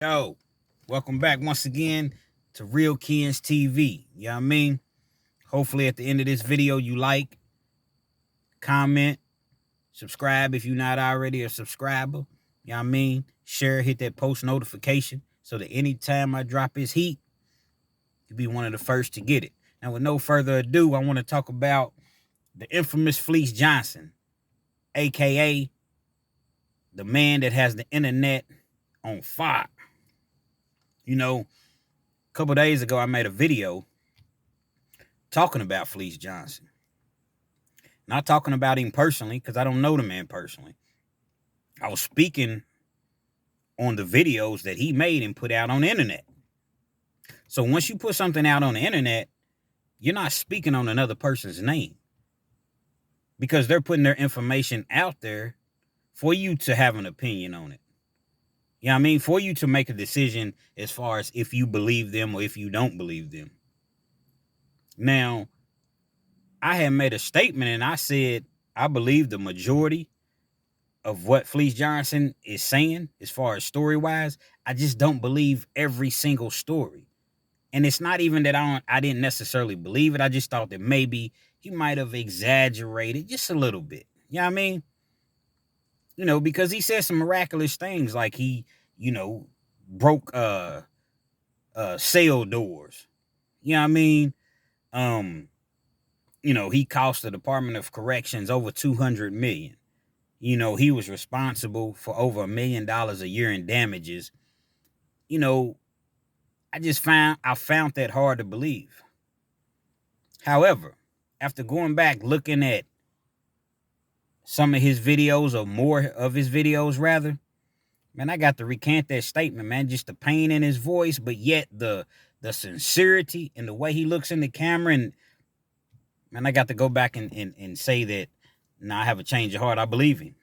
Yo, welcome back once again to Real Kens TV. You know what I mean? Hopefully at the end of this video you like, comment, subscribe if you're not already a subscriber. You know what I mean? Share, hit that post notification so that anytime I drop this heat, you'll be one of the first to get it. Now, with no further ado, I want to talk about the infamous Fleece Johnson, aka the man that has the internet on fire. You know, a couple days ago I made a video talking about Fleece Johnson. Not talking about him personally, because I don't know the man personally. I was speaking on the videos that he made and put out on the internet. So once you put something out on the internet, you're not speaking on another person's name, because they're putting their information out there for you to have an opinion on it. You know what I mean? For you to make a decision as far as if you believe them or if you don't believe them. Now, I had made a statement and I said, I believe the majority of what Fleece Johnson is saying as far as story-wise. I just don't believe every single story. And it's not even that I didn't necessarily believe it. I just thought that maybe he might have exaggerated just a little bit. You know what I mean? You know, because he said some miraculous things like he, broke cell doors. You know what I mean? He cost the Department of Corrections over 200 million. He was responsible for over $1 million a year in damages. I found that hard to believe. However, after going back looking at some of his videos, or more of his videos rather, man, I got to recant that statement, man. Just the pain in his voice, but yet the sincerity and the way he looks in the camera. And man, I got to go back and say that, I have a change of heart. I believe him.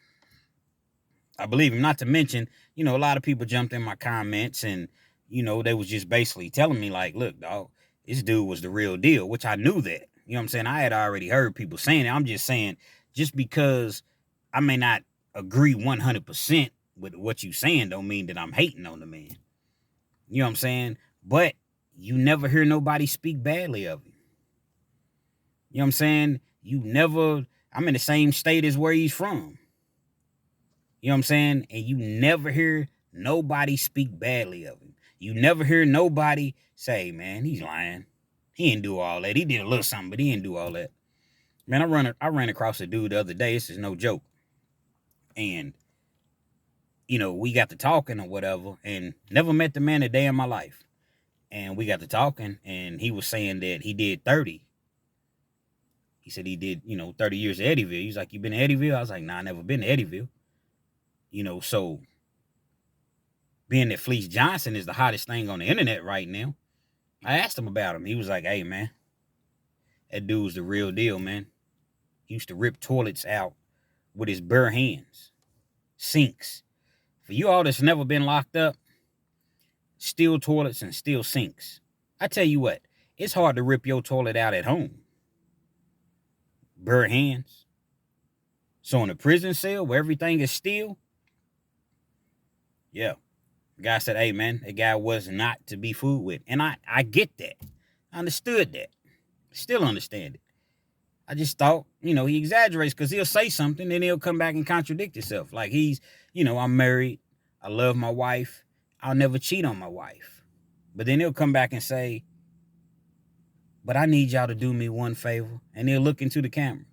Not to mention, a lot of people jumped in my comments and, they was just basically telling me like, look, dog, this dude was the real deal, which I knew that. You know what I'm saying? I had already heard people saying it. I'm just saying, just because I may not agree 100% with what you saying don't mean that I'm hating on the man. You know what I'm saying? But you never hear nobody speak badly of him. You know what I'm saying? I'm in the same state as where he's from. You know what I'm saying? And you never hear nobody speak badly of him. You never hear nobody say, man, he's lying. He didn't do all that. He did a little something, but he didn't do all that. Man, I ran across a dude the other day. This is no joke. And, we got to talking or whatever, and never met the man a day in my life. And we got to talking, and he was saying that he did 30. He said he did, 30 years at Eddyville. He's like, you been to Eddyville? I was like, nah, I never been to Eddyville. So being that Fleece Johnson is the hottest thing on the internet right now, I asked him about him. He was like, hey, man, that dude's the real deal, man. He used to rip toilets out with his bare hands. Sinks. For you all that's never been locked up, steel toilets and steel sinks. I tell you what, it's hard to rip your toilet out at home. Bare hands. So in a prison cell where everything is steel, yeah. The guy said, hey, man, that guy was not to be fooled with. And I get that. I understood that. Still understand it. I just thought, he exaggerates because he'll say something and he'll come back and contradict himself. Like he's, I'm married. I love my wife. I'll never cheat on my wife. But then he'll come back and say, but I need y'all to do me one favor. And he'll look into the camera.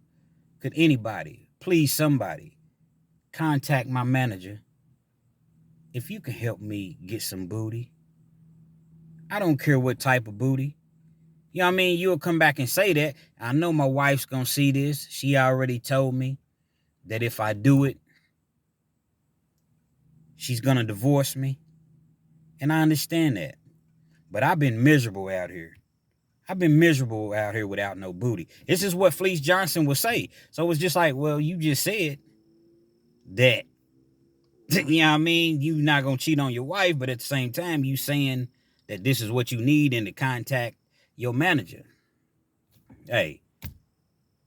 Could anybody, please somebody, contact my manager if you can help me get some booty? I don't care what type of booty. You know what I mean? You'll come back and say that. I know my wife's going to see this. She already told me that if I do it, she's going to divorce me. And I understand that. But I've been miserable out here. I've been miserable out here without no booty. This is what Fleece Johnson would say. So it's just like, well, you just said that, you know what I mean? You're not going to cheat on your wife, but at the same time, you saying that this is what you need and to contact your manager. Hey,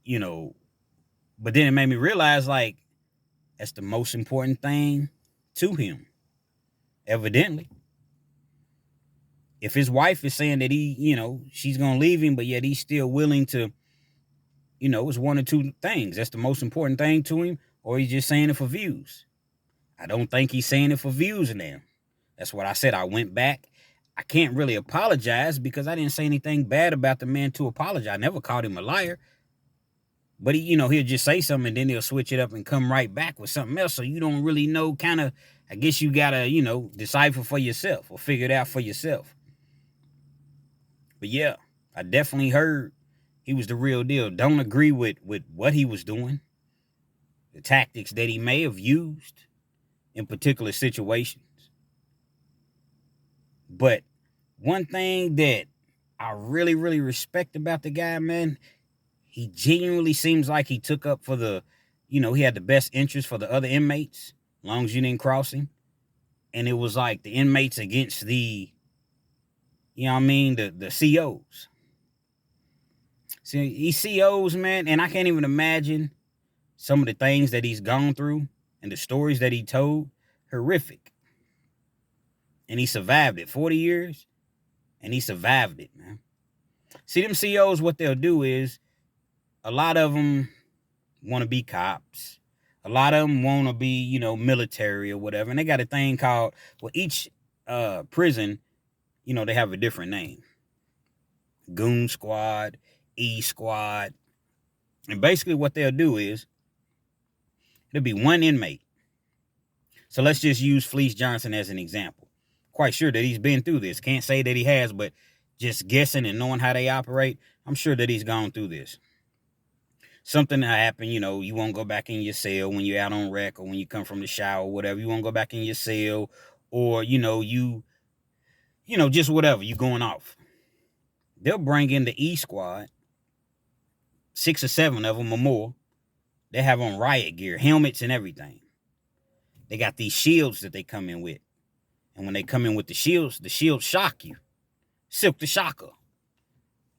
but then it made me realize, like, that's the most important thing to him, evidently. If his wife is saying that she's going to leave him, but yet he's still willing to, it's one or two things. That's the most important thing to him, or he's just saying it for views. I don't think he's saying it for views now. That's what I said. I went back. I can't really apologize because I didn't say anything bad about the man to apologize. I never called him a liar. But he'll just say something and then he'll switch it up and come right back with something else. So you don't really know, I guess you got to, decipher for yourself or figure it out for yourself. But yeah, I definitely heard he was the real deal. Don't agree with what he was doing, the tactics that he may have used in particular situations. But one thing that I really, really respect about the guy, man, he genuinely seems like he took up for he had the best interest for the other inmates, as long as you didn't cross him. And it was like the inmates against the, the COs. See, these COs, man, and I can't even imagine some of the things that he's gone through and the stories that he told. Horrific. And he survived it. 40 years, and he survived it, man. See, them COs, what they'll do is, a lot of them want to be cops. A lot of them want to be, military or whatever. And they got a thing called, each prison, they have a different name. Goon Squad, E Squad. And basically what they'll do is, there'll be one inmate. So let's just use Fleece Johnson as an example. Quite sure that he's been through this. Can't say that he has, but just guessing and knowing how they operate, I'm sure that he's gone through this. Something that happened, you won't go back in your cell when you're out on rec or when you come from the shower or whatever. You won't go back in your cell or, just whatever, you going off. They'll bring in the E Squad, 6 or 7 of them or more. They have on riot gear, helmets and everything. They got these shields that they come in with. And when they come in with the shields shock you. Silk the shocker.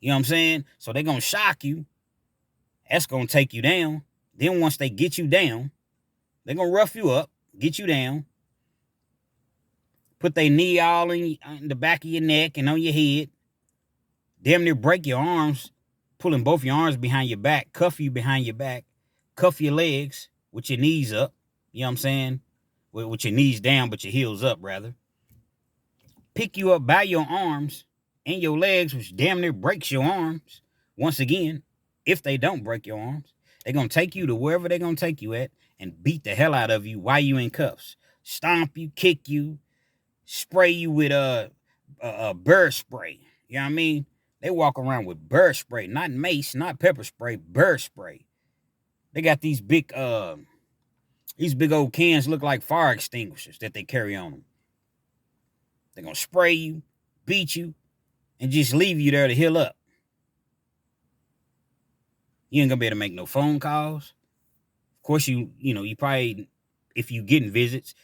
You know what I'm saying? So they're going to shock you. That's going to take you down. Then once they get you down, they're going to rough you up, get you down, put their knee all in the back of your neck and on your head, damn near break your arms, pulling both your arms behind your back, cuff you behind your back, cuff your legs with your knees up. You know what I'm saying? With your knees down, but your heels up, rather. Pick you up by your arms and your legs, which damn near breaks your arms. Once again, if they don't break your arms, they're going to take you to wherever they're going to take you at and beat the hell out of you while you in cuffs. Stomp you, kick you, spray you with a bird spray. You know what I mean? They walk around with bird spray, not mace, not pepper spray, bird spray. They got these big old cans look like fire extinguishers that they carry on them. They're going to spray you, beat you, and just leave you there to heal up. You ain't going to be able to make no phone calls. Of course, you probably, if you getting visits,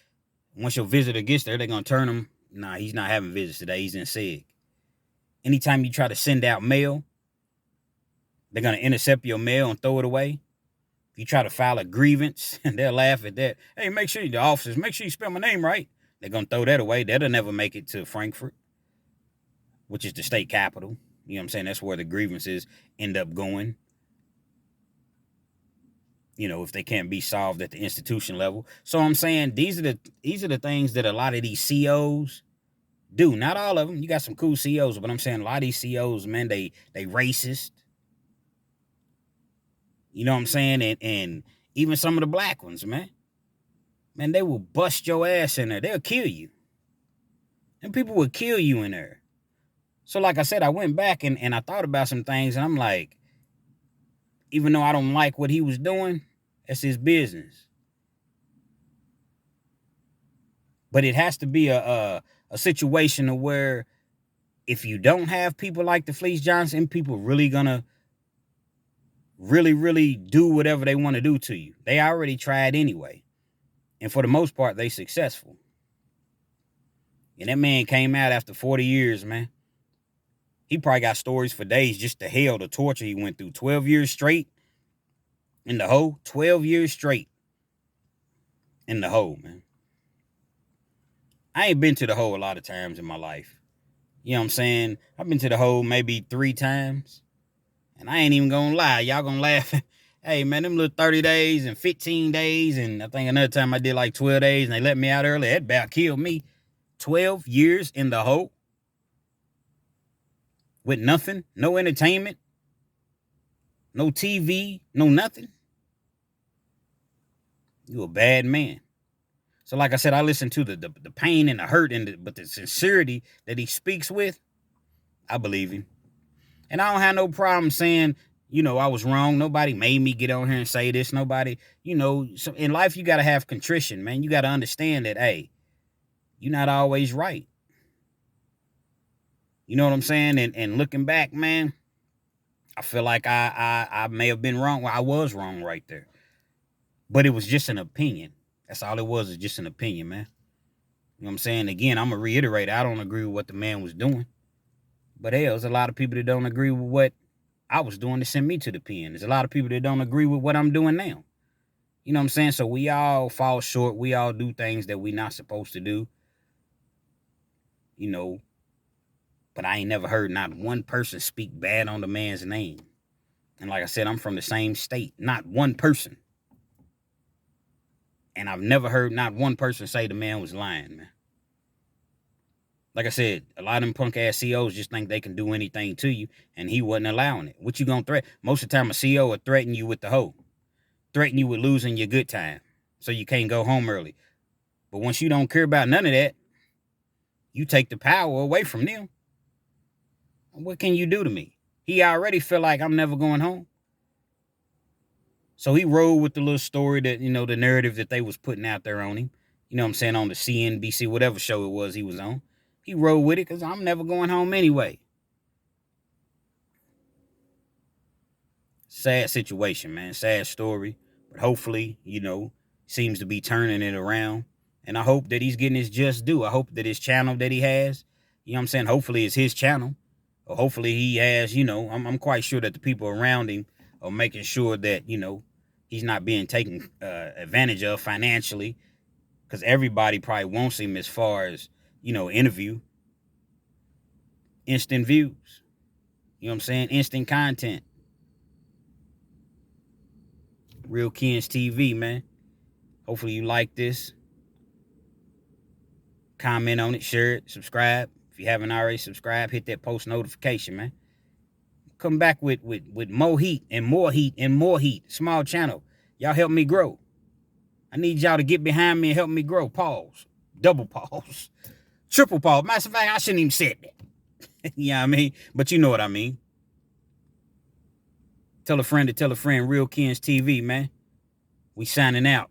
once your visitor gets there, they're going to turn them. Nah, he's not having visits today. He's in SIG. Anytime you try to send out mail, they're going to intercept your mail and throw it away. If you try to file a grievance, and they'll laugh at that. Hey, make sure you spell my name right. They're going to throw that away. That'll never make it to Frankfurt, which is the state capital. You know what I'm saying? That's where the grievances end up going. If they can't be solved at the institution level. So I'm saying these are the things that a lot of these COs do. Not all of them. You got some cool COs, but I'm saying a lot of these COs, man, they racist. You know what I'm saying? And even some of the black ones, man. Man, they will bust your ass in there. They'll kill you. And people will kill you in there. So like I said, I went back and I thought about some things, and I'm like, even though I don't like what he was doing, that's his business. But it has to be a situation where if you don't have people like the Fleece Johnson, people really gonna really do whatever they want to do to you. They already tried anyway. And for the most part, they successful. And that man came out after 40 years, man. He probably got stories for days, just the hell, the torture he went through. 12 years straight in the hole. 12 years straight in the hole, man. I ain't been to the hole a lot of times in my life. You know what I'm saying? I've been to the hole maybe 3 times. And I ain't even gonna lie. Y'all gonna laugh. Hey, man, them little 30 days and 15 days. And I think another time I did like 12 days and they let me out early. That about killed me. 12 years in the hole with nothing, no entertainment, no TV, no nothing. You a bad man. So like I said, I listen to the pain and the hurt, but the sincerity that he speaks with, I believe him. And I don't have no problem saying, I was wrong. Nobody made me get on here and say this. Nobody, so in life, you got to have contrition, man. You got to understand that, hey, you're not always right. You know what I'm saying? And looking back, man, I feel like I may have been wrong. Well, I was wrong right there. But it was just an opinion. That's all it was, is just an opinion, man. You know what I'm saying? Again, I'm going to reiterate, I don't agree with what the man was doing. But hell, there's a lot of people that don't agree with what I was doing to send me to the pen. There's a lot of people that don't agree with what I'm doing now. You know what I'm saying? So we all fall short. We all do things that we're not supposed to do. But I ain't never heard not one person speak bad on the man's name. And like I said, I'm from the same state. Not one person. And I've never heard not one person say the man was lying, man. Like I said, a lot of them punk ass CEOs just think they can do anything to you, and he wasn't allowing it. What you gonna threaten? Most of the time, a CEO will threaten you with the hoe, threaten you with losing your good time, so you can't go home early. But once you don't care about none of that, you take the power away from them. What can you do to me? He already feel like I'm never going home. So he rolled with the little story that, the narrative that they was putting out there on him. You know what I'm saying? On the CNBC, whatever show it was he was on. He rolled with it because I'm never going home anyway. Sad situation, man. Sad story. But hopefully, seems to be turning it around. And I hope that he's getting his just due. I hope that his channel that he has, you know what I'm saying? Hopefully it's his channel. Or hopefully he has, I'm quite sure that the people around him are making sure that, he's not being taken advantage of financially. Because everybody probably wants him as far as, interview. Instant views. You know what I'm saying? Instant content. Real Kens TV, man. Hopefully you like this. Comment on it, share it, subscribe. If you haven't already subscribed, hit that post notification, man. Come back with more heat and more heat and more heat. Small channel. Y'all help me grow. I need y'all to get behind me and help me grow. Pause. Double pause. Triple pause. Matter of fact, I shouldn't even say that. You know what I mean? But you know what I mean. Tell a friend to tell a friend. Real Kens TV, man. We signing out.